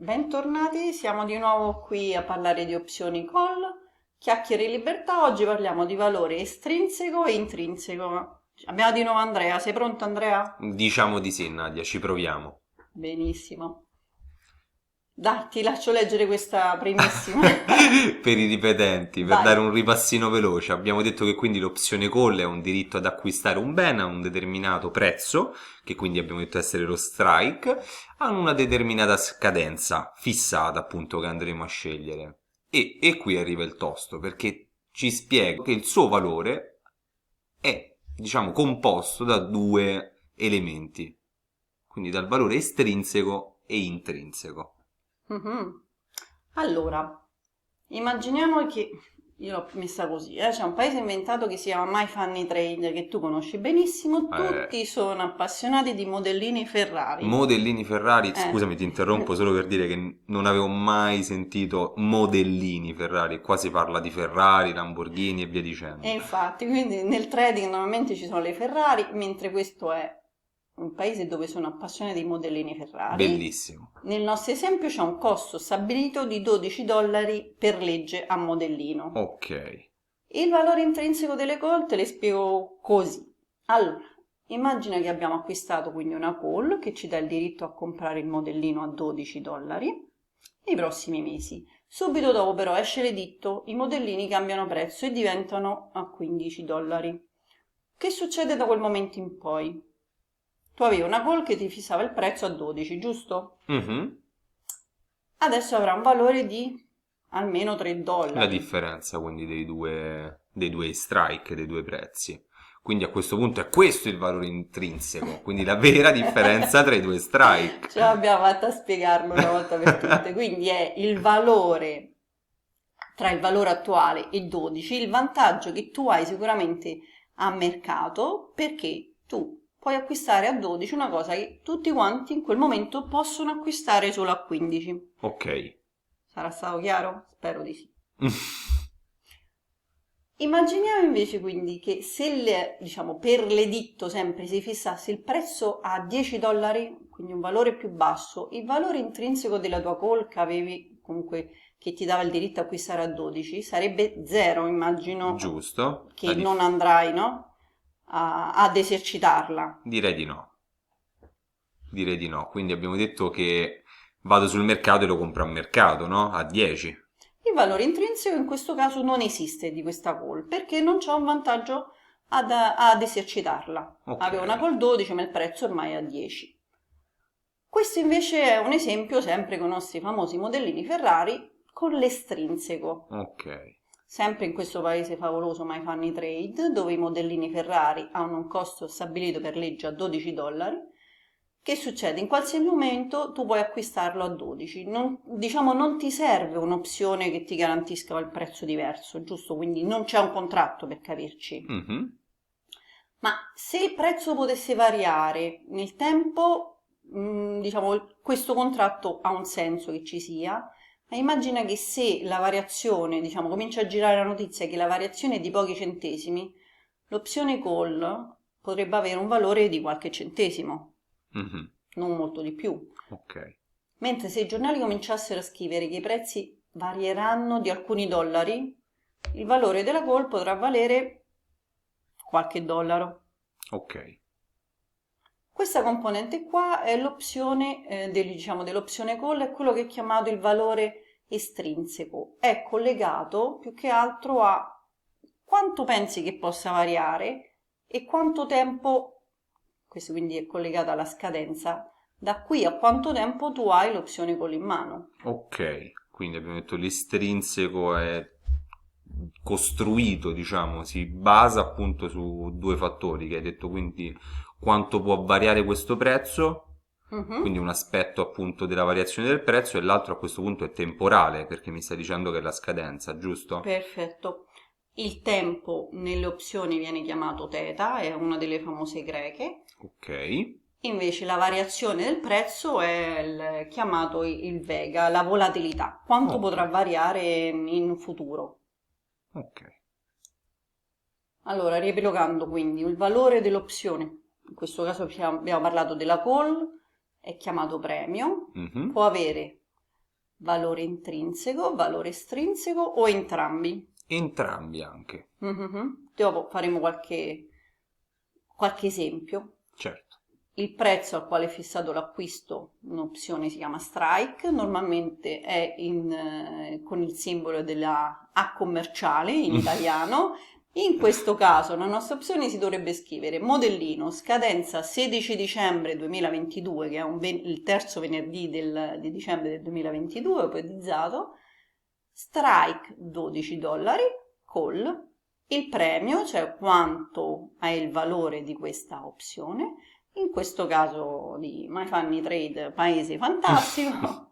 Bentornati, siamo di nuovo qui a parlare di opzioni call, chiacchiere in libertà. Oggi parliamo di valore estrinseco e intrinseco. Abbiamo di nuovo Andrea, sei pronto Andrea? Diciamo di sì, Nadia, ci proviamo. Benissimo. Dai, ti lascio leggere questa primissima. Per i ripetenti, per Vai. dare un ripassino veloce, abbiamo detto che quindi l'opzione call è un diritto ad acquistare un bene a un determinato prezzo, che quindi abbiamo detto essere lo strike, a una determinata scadenza fissata, appunto, che andremo a scegliere. E qui arriva il tosto, perché ci spiega che il suo valore è, diciamo, composto da due elementi, quindi dal valore estrinseco e intrinseco. Mhm. Allora, immaginiamo che io l'ho messa così, c'è un paese inventato che si chiama My Funny Trade, che tu conosci benissimo, Eh, tutti sono appassionati di modellini Ferrari. Modellini Ferrari, Eh. scusami, ti interrompo solo per dire che non avevo mai sentito modellini Ferrari, qua si parla di Ferrari, Lamborghini e via E dicendo. infatti, quindi nel trading normalmente ci sono le Ferrari, mentre questo è un paese dove sono appassionati di modellini Ferrari. Bellissimo. Nel nostro esempio c'è un costo stabilito di $12 per legge a modellino. Ok. Il valore intrinseco delle call te le spiego così. Allora, immagina che abbiamo acquistato quindi una call che ci dà il diritto a comprare il modellino a $12 nei prossimi mesi. Subito dopo però esce l'editto, i modellini cambiano prezzo e diventano a $15. Che succede da quel momento in poi? Tu avevi una call che ti fissava il prezzo a 12, giusto? Mhm. Adesso avrà un valore di almeno $3. La differenza quindi dei due strike, dei due prezzi. Quindi a questo punto è questo il valore intrinseco, quindi la vera differenza tra i due strike. Ce l'abbiamo fatta a spiegarlo una volta per tutte. Quindi è il valore tra il valore attuale e 12, il vantaggio che tu hai sicuramente a mercato perché tu puoi acquistare a 12 una cosa che tutti quanti in quel momento possono acquistare solo a 15. Ok. Sarà stato chiaro? Spero di sì. Immaginiamo invece quindi che se diciamo, per l'editto sempre si fissasse il prezzo a $10, quindi un valore più basso, il valore intrinseco della tua call che avevi comunque che ti dava il diritto a acquistare a 12 sarebbe zero, immagino Giusto? che non andrai, no? Ad esercitarla. Direi di no. Direi di no. Quindi abbiamo detto che vado sul mercato e lo compro a mercato, no? A 10. Il valore intrinseco in questo caso non esiste di questa call perché non c'è un vantaggio ad esercitarla. Ok. Aveva una call 12 ma il prezzo ormai è a 10. Questo invece è un esempio sempre con i nostri famosi modellini Ferrari con l'estrinseco. Ok. Sempre in questo paese favoloso My Funny Trade, dove i modellini Ferrari hanno un costo stabilito per legge a $12, che succede? In qualsiasi momento tu puoi acquistarlo a 12. Diciamo non ti serve un'opzione che ti garantisca il prezzo diverso, giusto? Quindi non c'è un contratto per capirci. Mhm. Ma se il prezzo potesse variare nel tempo, diciamo, questo contratto ha un senso che ci sia, ma immagina che se la variazione, diciamo, comincia a girare la notizia che la variazione è di pochi centesimi, l'opzione call potrebbe avere un valore di qualche centesimo, Mhm. non molto di più. Ok. Mentre se i giornali cominciassero a scrivere che i prezzi varieranno di alcuni dollari, il valore della call potrà valere qualche dollaro. Ok. Questa componente qua è l'opzione diciamo, dell'opzione call, è quello che è chiamato il valore estrinseco. È collegato più che altro a quanto pensi che possa variare e quanto tempo, questo quindi è collegato alla scadenza, da qui a quanto tempo tu hai l'opzione call in mano. Ok, quindi abbiamo detto l'estrinseco è costruito, diciamo, si basa appunto su due fattori che hai detto, quindi quanto può variare questo prezzo, Mhm. quindi un aspetto appunto della variazione del prezzo e l'altro a questo punto è temporale, perché mi stai dicendo che è la scadenza, giusto? Perfetto. Il tempo nelle opzioni viene chiamato θ, è una delle famose greche. Ok, Invece la variazione del prezzo è chiamato il vega, la volatilità, quanto ok, potrà variare in futuro. ok. Allora, riepilogando quindi, il valore dell'opzione, in questo caso abbiamo parlato della call, è chiamato premio, Mhm. può avere valore intrinseco, valore estrinseco o entrambi? Entrambi anche, Dopo faremo qualche esempio. certo. Il prezzo al quale è fissato l'acquisto, un'opzione si chiama strike, normalmente è con il simbolo della A commerciale in italiano. In questo caso la nostra opzione si dovrebbe scrivere modellino, scadenza 16 dicembre 2022, che è il terzo venerdì di dicembre del 2022, ipotizzato, strike $12, call, il premio, cioè quanto è il valore di questa opzione, in questo caso di My Funny Trade, paese fantastico,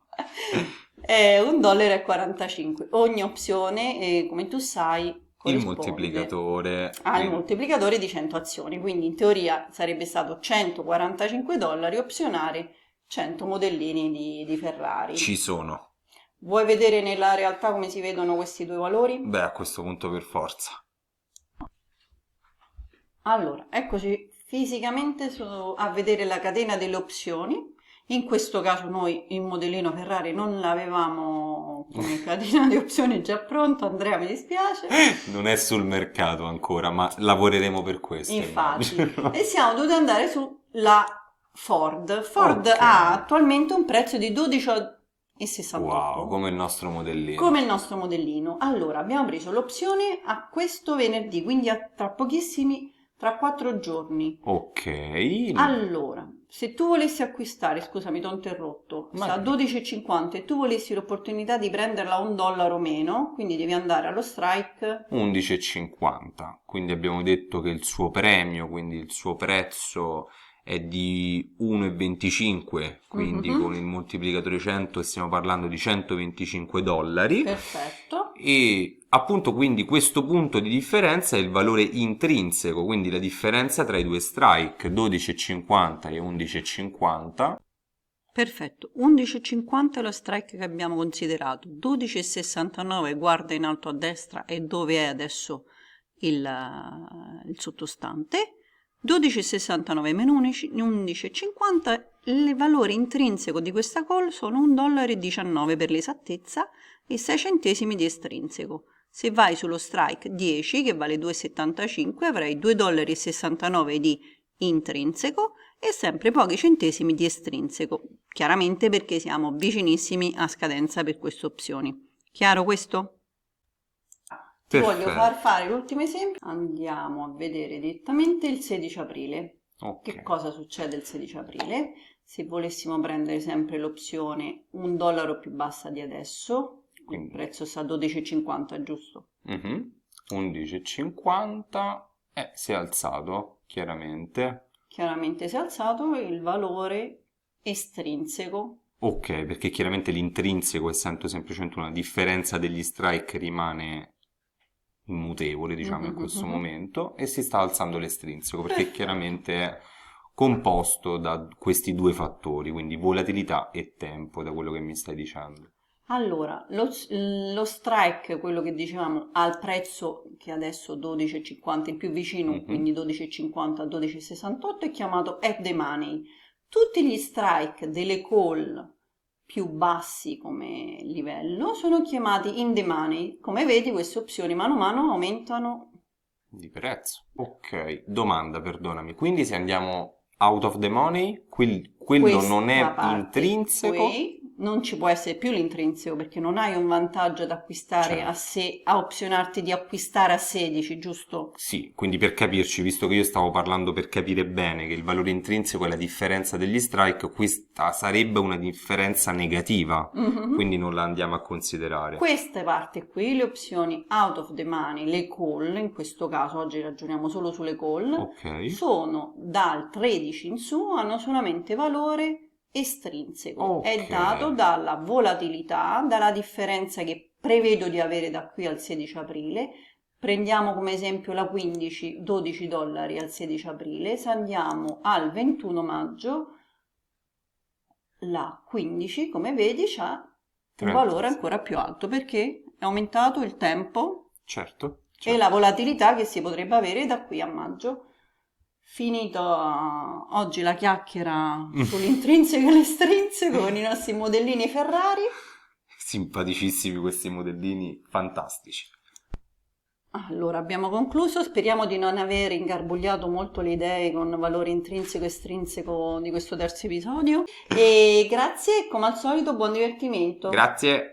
è $1,45. Ogni opzione, come tu sai, Il corrisponde moltiplicatore. al moltiplicatore di 100 azioni, quindi in teoria sarebbe stato $145 opzionare 100 modellini di Ferrari. Ci sono. Vuoi vedere nella realtà come si vedono questi due valori? Beh, a questo punto per forza. Allora, eccoci fisicamente a vedere la catena delle opzioni. In questo caso noi il modellino Ferrari non l'avevamo come catena di opzioni già pronto, Andrea, mi dispiace. Non è sul mercato ancora, ma lavoreremo per questo. Infatti, immagino. e siamo dovuti andare sulla Ford. Ford Ok. ha attualmente un prezzo di 12,68. Wow, come il nostro modellino. Come il nostro modellino. Allora, abbiamo preso l'opzione a questo venerdì, quindi tra 4 giorni. Ok. Allora, se tu volessi acquistare, scusami, ti ho interrotto, sta a 12,50 e tu volessi l'opportunità di prenderla a $1 meno, quindi devi andare allo strike 11,50. Quindi abbiamo detto che il suo premio, quindi il suo prezzo è di 1,25, quindi con il moltiplicatore 100 stiamo parlando di $125. Perfetto. E appunto quindi questo punto di differenza è il valore intrinseco, quindi la differenza tra i due strike, 12,50 e 11,50. Perfetto, 11,50 è lo strike che abbiamo considerato, 12,69 guarda in alto a destra e dove è adesso il sottostante, 12,69 meno 11,50, il valore intrinseco di questa call sono $1,19 per l'esattezza e 6 centesimi di estrinseco. Se vai sullo strike 10 che vale 2,75 avrai $2,69 di intrinseco e sempre pochi centesimi di estrinseco, chiaramente perché siamo vicinissimi a scadenza per queste opzioni. Chiaro questo? Ti voglio far fare l'ultimo esempio. Andiamo a vedere direttamente il 16 aprile. Okay. Che cosa succede il 16 aprile? Se volessimo prendere sempre l'opzione $1 più bassa di adesso, il prezzo sta a 12,50, giusto? 11,50 si è alzato, chiaramente. Chiaramente si è alzato il valore estrinseco. Ok, perché chiaramente l'intrinseco, essendo semplicemente una differenza degli strike, rimane immutevole, diciamo, in questo momento, e si sta alzando l'estrinseco, perché chiaramente è composto da questi due fattori, quindi volatilità e tempo, da quello che mi stai dicendo. Allora, lo strike, quello che dicevamo, al prezzo che adesso 12,50, il più vicino, quindi 12,50 a 12,68, è chiamato at the money. Tutti gli strike delle call più bassi come livello sono chiamati in the money. Come vedi, queste opzioni mano a mano aumentano di prezzo. Ok, domanda, perdonami. Quindi se andiamo out of the money, quello non è intrinseco? Non ci può essere più l'intrinseco perché non hai un vantaggio ad acquistare a opzionarti di acquistare a 16, giusto? Sì, quindi per capirci, visto che io stavo parlando per capire bene che il valore intrinseco è la differenza degli strike, questa sarebbe una differenza negativa, quindi non la andiamo a considerare. Queste parti qui, le opzioni out of the money, le call, in questo caso oggi ragioniamo solo sulle call, sono dal 13 in su, hanno solamente valore estrinseco, è dato dalla volatilità, dalla differenza che prevedo di avere da qui al 16 aprile. Prendiamo come esempio la 15, $12 al 16 aprile, se andiamo al 21 maggio, la 15, come vedi, ha un valore ancora più alto perché è aumentato il tempo e la volatilità che si potrebbe avere da qui a maggio. Finito oggi la chiacchiera sull'intrinseco e l'estrinseco con i nostri modellini Ferrari. simpaticissimi questi modellini, fantastici. Allora, abbiamo concluso, speriamo di non aver ingarbugliato molto le idee con valore intrinseco e estrinseco di questo terzo episodio e grazie, come al solito, buon divertimento. Grazie.